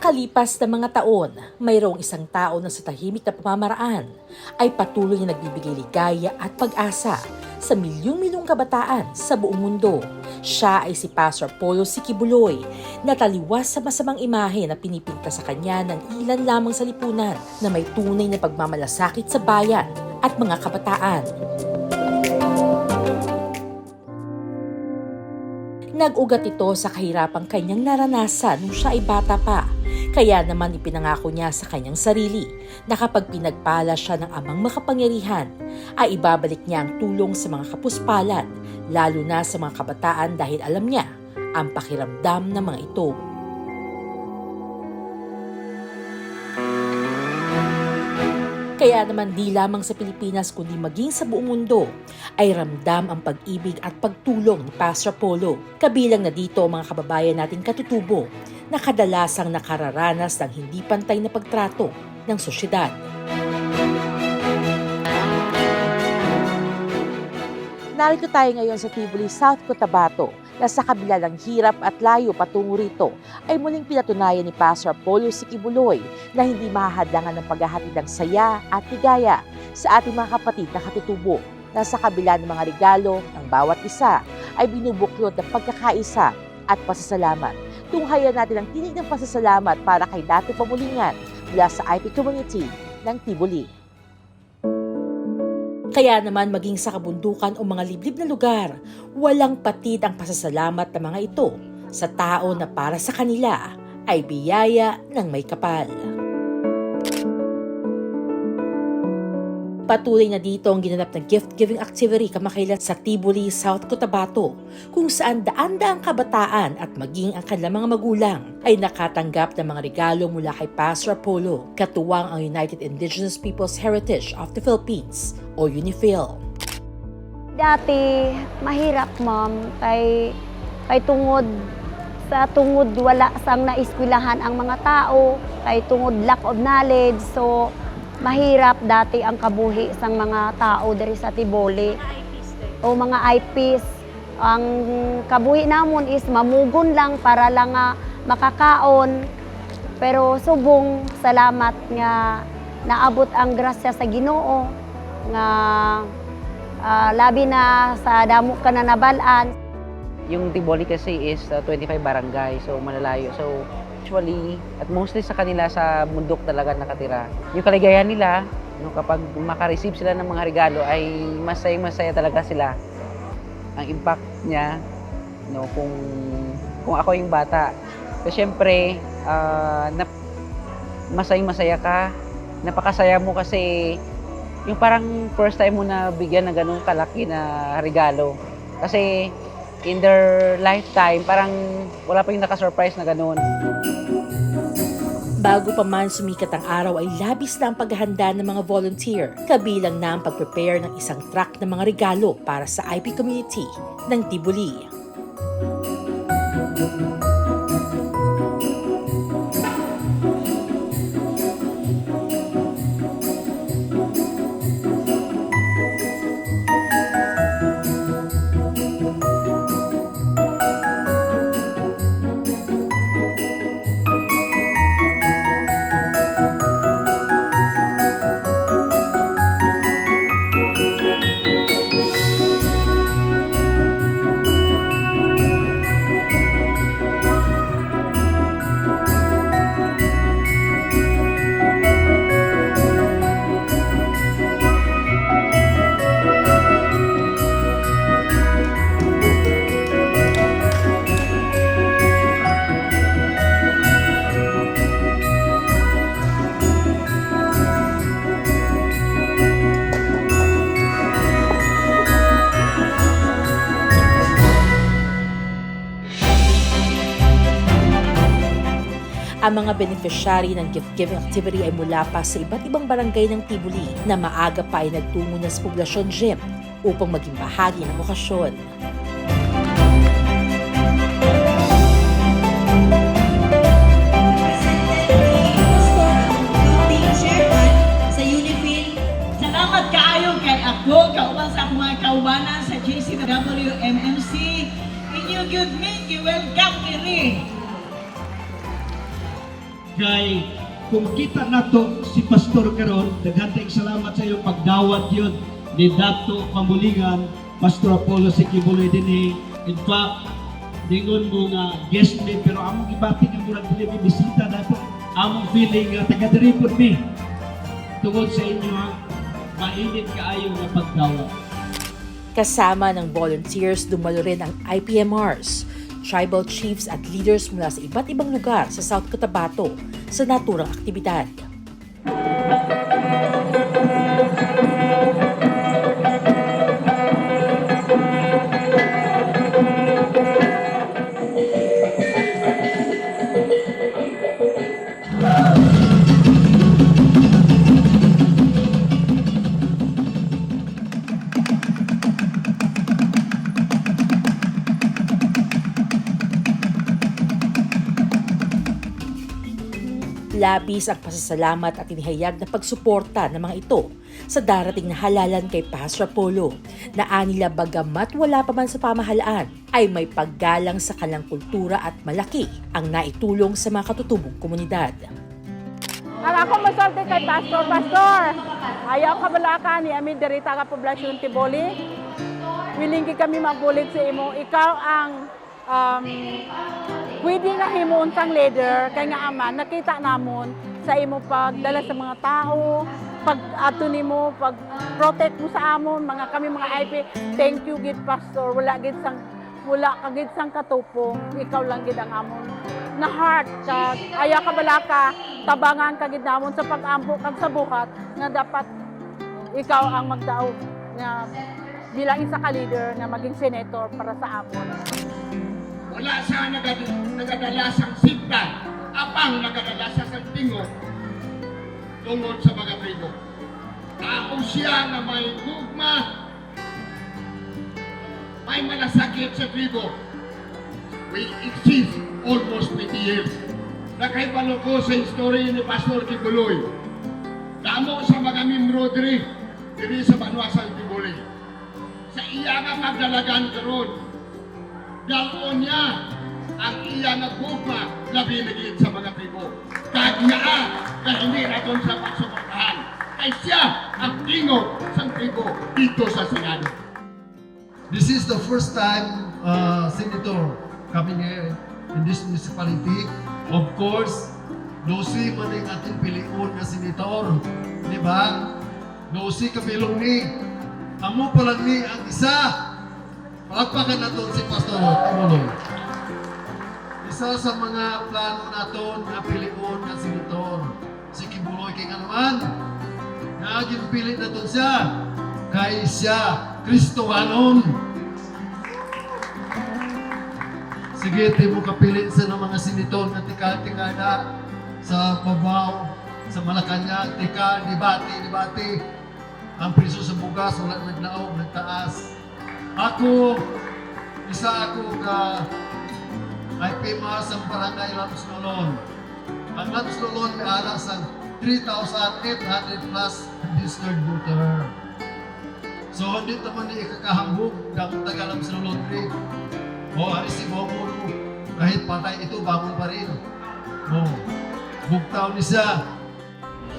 Makalipas na mga taon, mayroong isang tao na sa tahimik na pamamaraan ay patuloy na nagbibigay ligaya at pag-asa sa milyong-milyong kabataan sa buong mundo. Siya ay si Pastor Apollo Sikibuloy, na taliwas sa masamang imahe na pinipinta sa kanya ng ilan lamang sa lipunan na may tunay na pagmamalasakit sa bayan at mga kabataan. Nag-ugat ito sa kahirapang kanyang naranasan nung siya ay bata pa. Kaya naman ipinangako niya sa kanyang sarili na kapag pinagpala siya ng amang makapangyarihan, ay ibabalik niya ang tulong sa mga kapuspalan, lalo na sa mga kabataan dahil alam niya ang pakiramdam ng mga ito. Kaya naman di lamang sa Pilipinas kundi maging sa buong mundo ay ramdam ang pag-ibig at pagtulong ni Pastor Apollo. Kabilang na dito ang mga kababayan nating katutubo na kadalasang nakararanas ng hindi pantay na pagtrato ng sosyedad. Narito tayo ngayon sa Tibuli, South Cotabato, na sa kabila ng hirap at layo patungo rito ay muling pinatunayan ni Pastor Apollo Sikibuloy na hindi mahahadlangan ng paghahatid ng saya at ligaya sa ating mga kapatid na katutubo, na sa kabila ng mga regalo ng bawat isa ay binubuklod ng pagkakaisa at pasasalamat. Tunghayan natin ang tinig ng pasasalamat para kay Dato Pamulingan mula sa IP Community ng Tibuli. Kaya naman maging sa kabundukan o mga liblib na lugar, walang patid ang pasasalamat ng mga ito sa tao na para sa kanila ay biyaya ng may kapal. Patuloy na dito ang ginanap na gift-giving activity kamakailan sa Tibuli, South Cotabato, kung saan daan-daang kabataan at maging ang kanilang mga magulang ay nakatanggap ng mga regalo mula kay Pastor Apollo, katuwang ang United Indigenous Peoples Heritage of the Philippines o UNIFIL. Dati mahirap, ma'am, kay tungod wala sang naiskwelahan ang mga tao, kay tungod lack of knowledge, so mahirap dati ang kabuhi sang mga tao diri sa Tiboli o mga IPs. Ang kabuhi namon is mamugon lang para lang makakaon. Pero subong salamat nga naabot ang grasya sa Ginoo nga labi na sa damo ka na nabalaan. Yung Tiboli kasi is 25 barangay, so malalayo. So usually, at mostly sa kanila sa bundok talaga nakatira. Yung kaligayahan nila, no, kapag makareceive sila ng mga regalo ay masaya talaga sila. Ang impact niya, no, kung ako yung bata. So syempre, masaya ka, napakasaya mo kasi yung parang first time mo na bigyan ng ganung kalaki na regalo. Kasi in their lifetime, parang wala pa yung naka-surprise na ganun. Bago pa man sumikat ang araw ay labis na ang paghahanda ng mga volunteer. Kabilang na ang pag-prepare ng isang truck ng mga regalo para sa IP community ng Tibuli. Ang mga beneficiary ng gift-giving activity ay mula pa sa iba't ibang barangay ng Tibuli na maaga pa ay nagtungo na sa Poblasyon Gym upang maging bahagi ng okasyon. Sa UNIFIL, salamat kaayo kay ako, kauban sa akong mga kaubanan sa JCW MMC. Inyo good me, you welcome me. Kay kung kita nato si Pastor karon, daghang tayong salamat sa iyong pagdawat yun ni Dato Pamulingan, Pastor Apollo Sikibuloy dinhi. In fact, dingon mo nga guest me, pero among ibati nga murag dili mi bisita dato. Among feeling nga taga-diri pod mi. Tungod sa inyo ha, mainit kaayo nga pagdawat. Kasama ng volunteers, dumalo rin ang IPMRs, tribal chiefs at leaders mula sa iba't ibang lugar sa South Cotabato sa naturang aktibidad. Labis ang pasasalamat at inihayag na pagsuporta ng mga ito sa darating na halalan kay Pastor Apollo na anila bagamat wala pa man sa pamahalaan ay may paggalang sa kanilang kultura at malaki ang naitulong sa mga katutubong komunidad. Ang ako masulti kay Pastor, ayaw ka balaka ni amin derita ka poblasyon Tiboli. Willing kami mabulig sa imo. Ikaw ang pwede nga himuon sang leader kay nga aman nakita namon sa imo pagdala sa mga tao, pag ato nimo, pag protect mo sa amon mga kami mga IP. Thank you gid Pastor. Wala kagid sang katupong, ikaw lang gid ang amon na heart kag aya ka balaka tabangan kagid namon sa pag-ampo kag sa buhat nga dapat ikaw ang magdaog nga bilang isa ka leader na maging senator para sa amon. Wala siya nagadala sang sinta, apang nagadala siya sang tingog tungod sa mga tribo. Tao siya na may gugma, may malasakit sa tribo. We exist almost 20 years. Nakaibalo ko sa istorya ni Pastor Kibuloy. Damo sa mga membro diri sa Banuasang Kibuloy. Sa iya nga pagdalagan karon, dalon niya ang iya nga gugma labi ligid sa mga tribo. Kag naa na hindi na doon sa pagsuportahan. Kay siya ang tingog sa tribo dito sa Senado. This is the first time Senator coming here in this municipality. Of course, Lucy man ang ating piliun na Senator. Di ba? Lucy kabilong ni. Amo pa lang ni ang isa. Palagpakan natin si Pastor Apollo. Isa sa mga plano natin na piliun na Senator. Si Kibuloy kay nga naman. Naging pili natin siya. Kay siya, Kristohanon. Sige, di mo kapili sa mga siniton na tika-tikada sa Babaw, sa Malacanang, tika, dibati. Ang priso sa bugas, wala naglaog, nagtaas. Ako, isa ako ka IPMA sa Barangay Lams Lolon. Ang Lams Lolon may alas ang 3,800 plus registered voter. So, hindi naman ni ikakahambog ng Tagalog sa Lolondri. O, aris si Bobo, kahit patay ito, bangon pa rin. O, bugtaw ni siya.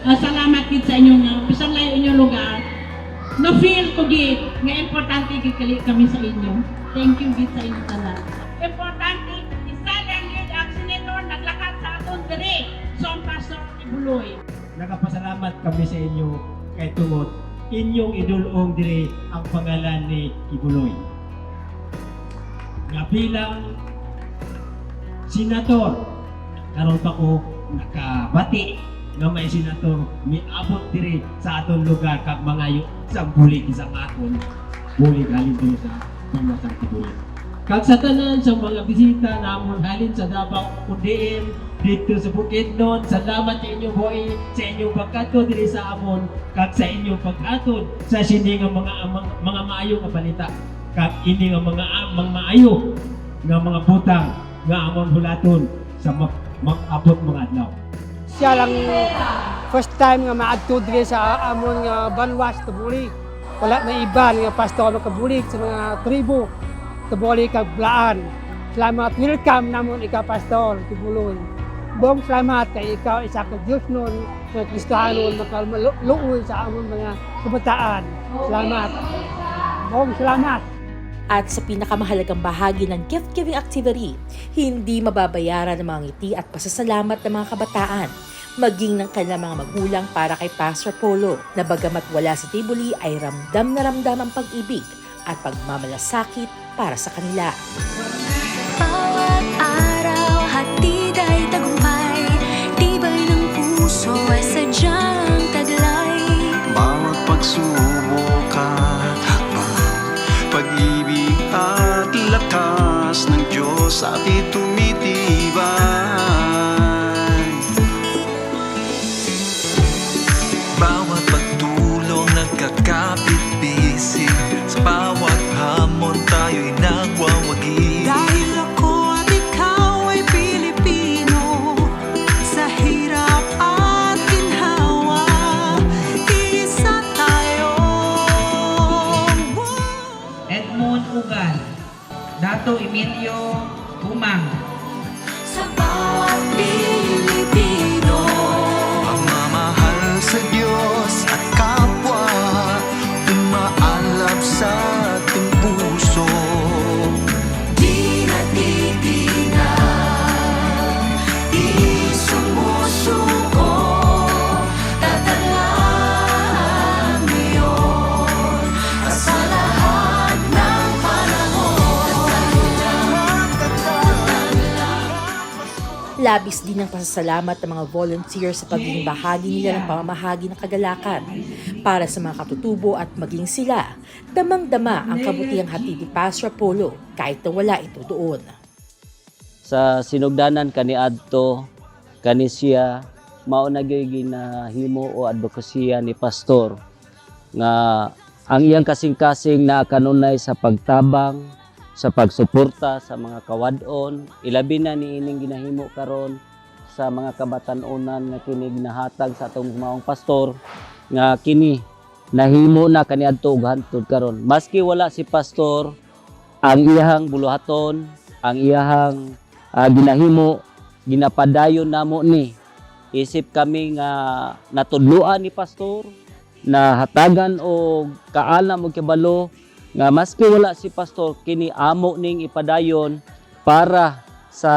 Salamat gid sa inyong bisang layo inyong lugar. No feel ko gid nga importante gid kami sa inyo. Thank you gid sa inyo tanan. Importante isa lang gid ang senator naglakad sa aton diri sa Pastor Kibuloy. Nagapasalamat kami sa inyo kay tungod inyong idulong dire ang pangalan ni Kibuloy. Nga bilang senator, karon pa ko nakabati nga may senator miabot dire sa aton lugar kag mangayo sa bulig sa aton bulig halin dito sa Banuasang Kibuloy. Kag sa tanan sa mga bisita namon halin sa Davao UDM dito sa Bukidnon, salamat sa inyong boy, sa inyong pagkatod diri sa amon, kag sa inyong pag-atod sa sini nga mga maayo nga balita, kag ini nga mga maayo nga mga butang nga amon hulaton sa mag-abot mga adlaw. Siya lang first time nga maadto diri sa amon nga Banuas Tiboli. Wala na iba nga pastor ano kabulig sa mga tribo Tiboli kag Blaan. Salamat, welcome namon ika Pastor Kibuloy. Bong salamat kay ikaw isa ka Diyos nun, sa Kristahanon, makaluoy sa among mga kabataan. Salamat. Bong salamat. At sa pinakamahalagang bahagi ng gift-giving activity, hindi mababayaran ng mga ngiti at pasasalamat ng mga kabataan, maging ng kanilang mga magulang para kay Pastor Polo, na bagamat wala sa Tibuli ay ramdam na ramdam ang pag-ibig at pagmamalasakit para sa kanila. Bawat araw, hatid ay tagumpay, tibay ng puso ay sadyang taglay. Bawat pagsubok at hakbang, pag-ibig at lakas ng Diyos sa atin tumitibay. Bawat pagtulong nagkakapit-bisig, sa bawat hamon tayo'y nagwawagi. Dahil ako at ikaw ay Pilipino, sa hirap at ginhawa, isa tayo. Edmond Ugal, Dato Emilio Gumang, Sa bawat Pilipino, Pagmamahal sa Diyos at kapwa, umaalab sa ating puso. di natitinag, di sumusuko, tatalaan mo yun sa lahat ng Labis din ang pasasalamat ng mga volunteers sa pagiging bahagi nila ng pamamahagi ng kagalakan para sa mga katutubo at maging sila, damang-dama ang kabutihang hatid ni Pastor Polo kahit na wala ito doon. Sa sinugdanan kaniadto kani siya mao na gyud ginahimo o advokasya ni pastor nga ang iyang kasing-kasing na kanunay sa pagtabang, sa pagsuporta sa mga kawadon, ilabi na niining ginahimo karon sa mga kabatan-onan nga kini ginahatag sa atong maong pastor nga kini nahimo na kaniadto ug hantod karon. Maski wala si pastor, ang iyang buluhaton, ang iyang ginahimo, ginapadayon namo ni. Isip kami nga natudluan ni pastor, na hatagan o kaalam o kibalo, nga maski wala si pastor, kini amo ning ipadayon para sa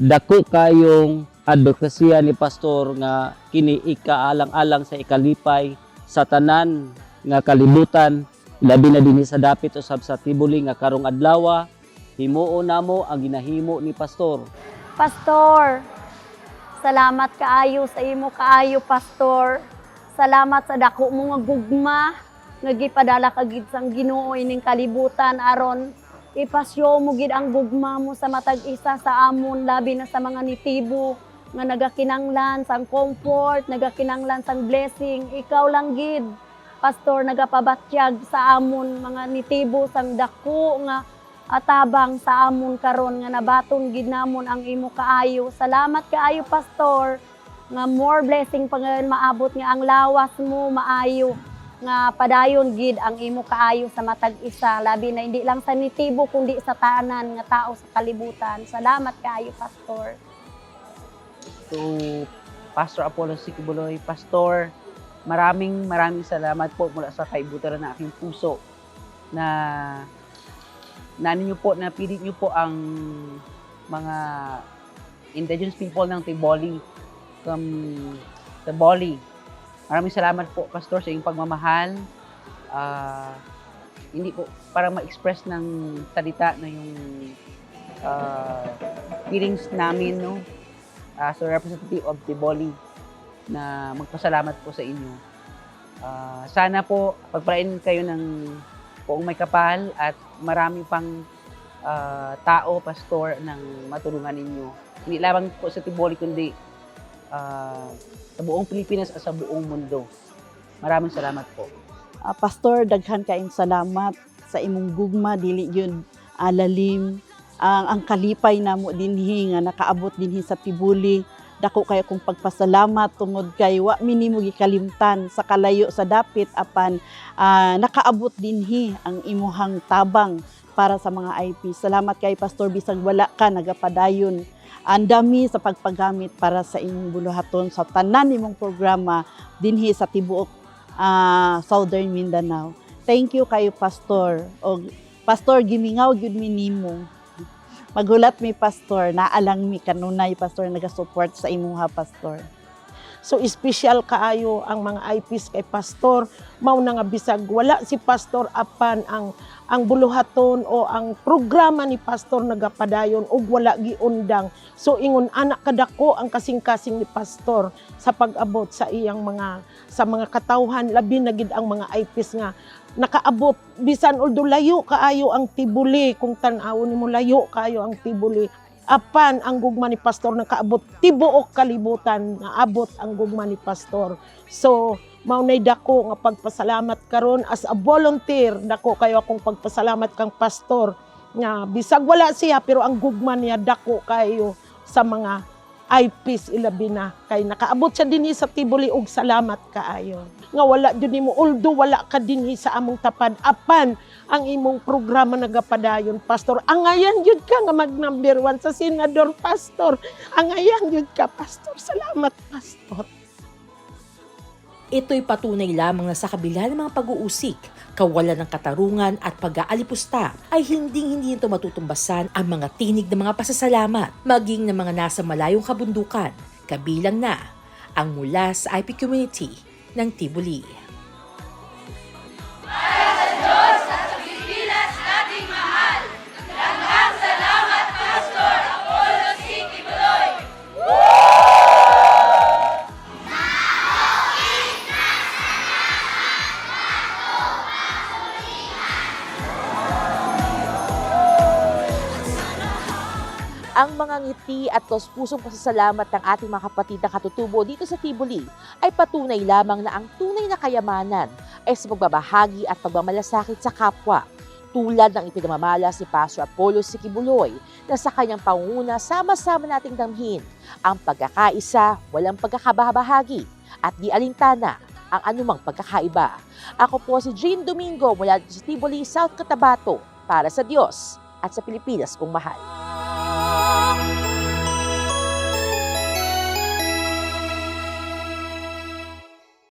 dako kayong advokasya ni pastor nga kini ikaalang-alang sa ikalipay sa tanan nga kalibutan, labi na dinhi sa dapit usab sa Tibuli nga karong adlaw himuon namo ang ginahimo ni pastor. Pastor, salamat kaayo sa imo kaayo, pastor. Salamat sa dako mo nga gugma nga gipadala ka gid sang Ginoo ining kalibutan aron ipasyo mo gid ang gugma mo sa matag isa sa amon, labi na sa mga nitibo nga nagakinanglan sang comfort, nagakinanglan sang blessing. Ikaw lang gid, pastor, nagapabatyag sa amon mga nitibo sang dako nga atabang sa amon karon nga nabaton gid namon ang imo kaayo. Salamat kaayo, pastor, nga more blessing pa ngayon maabot nga ang lawas mo maayo nga padayon gid ang imo kaayo sa matag isa, labi na hindi lang sa nitibo kundi sa tanan nga tao sa kalibutan. Salamat kaayo, pastor. to Pastor Apollo Sikibuloy, Pastor, maraming salamat po mula sa kaibutan ng aking puso na ninyo po, napilit nyo po ang mga indigenous people ng Tiboli, Maraming salamat po, Pastor, sa iyong pagmamahal. Hindi po para ma-express ng salita na yung feelings namin, no? As a representative of Tiboli, na magpasalamat po sa inyo. Sana po pagpalain kayo ng buong may kapal at marami pang tao, Pastor, ng matulungan ninyo. Hindi lamang po sa Tiboli, kundi sa buong Pilipinas at sa buong mundo. Maraming salamat po. Pastor, daghan kaayong salamat sa imong gugma, dili yun alalim. Ang kalipay namo dinhi nga nakaabot dinhi sa Tibuli. Dako kayo kong pagpasalamat tungod kay wa minimo gikalimtan sa kalayo sa dapit apan nakaabot dinhi ang imuhang tabang para sa mga IP. Salamat kay Pastor, bisag wala ka nagapadayon andami sa pagpagamit para sa inyong buluhaton sa tanan nimong programa dinhi sa tibuok Southern Mindanao. Thank you kayo, Pastor. O Pastor, gimingaw gyud mi nimo. Magulat mi, Pastor, naalang mi kanunay, Pastor, nagasupport sa imuha, Pastor. So special kaayo ang mga IPs kay Pastor. Mao na nga bisag wala si Pastor apan ang buluhaton o ang programa ni Pastor nagapadayon ug wala giundang. So ingon anak kadako ang kasing-kasing ni Pastor sa pag-abot sa iyang mga katawhan, labi na gid ang mga IPs nga nakaabot bisan although layo kaayo ang Tibuli, kung tan-awon nimo layo kaayo ang Tibuli. Apan ang gugma ni Pastor nakaabot tibuok kalibutan nga abot ang gugma ni Pastor. So maunay dako nga pagpasalamat karon as a volunteer, dako kayo akong pagpasalamat kang Pastor nga bisag wala siya pero ang gugma niya dako kayo sa mga IPs ilabi na kay nakaabot siya dinhi sa Tibuli ug salamat kaayo nga wala jud nimo although wala ka dinhi sa among tapad apan ang imong programa nagapadayon, Pastor. Angayan jud ka nga mag-number 1 sa senador, Pastor. Angayan jud ka, Pastor. Salamat, Pastor. Ito'y patunay lamang na sa kabila ng mga pag-uusik, kawalan ng katarungan at pag-aalipusta ay hindi nito matutumbasan ang mga tinig ng mga pasasalamat, maging ng mga nasa malayong kabundukan, kabilang na ang mula sa IP community ng Tibuli. Ang mga ngiti at pusong pasasalamat ng ating mga kapatid na katutubo dito sa Tibuli ay patunay lamang na ang tunay na kayamanan ay sa pagbabahagi at pagmamalasakit sa kapwa, tulad ng ipinamamalas ni Pastor Apollo Sikibuloy na sa kanyang pangunguna sama-sama nating damhin ang pagkakaisa, walang pagkakabahagi at di alintana ang anumang pagkakaiba. Ako po si Jean Domingo mula sa Tibuli, South Cotabato para sa Diyos at sa Pilipinas kong mahal.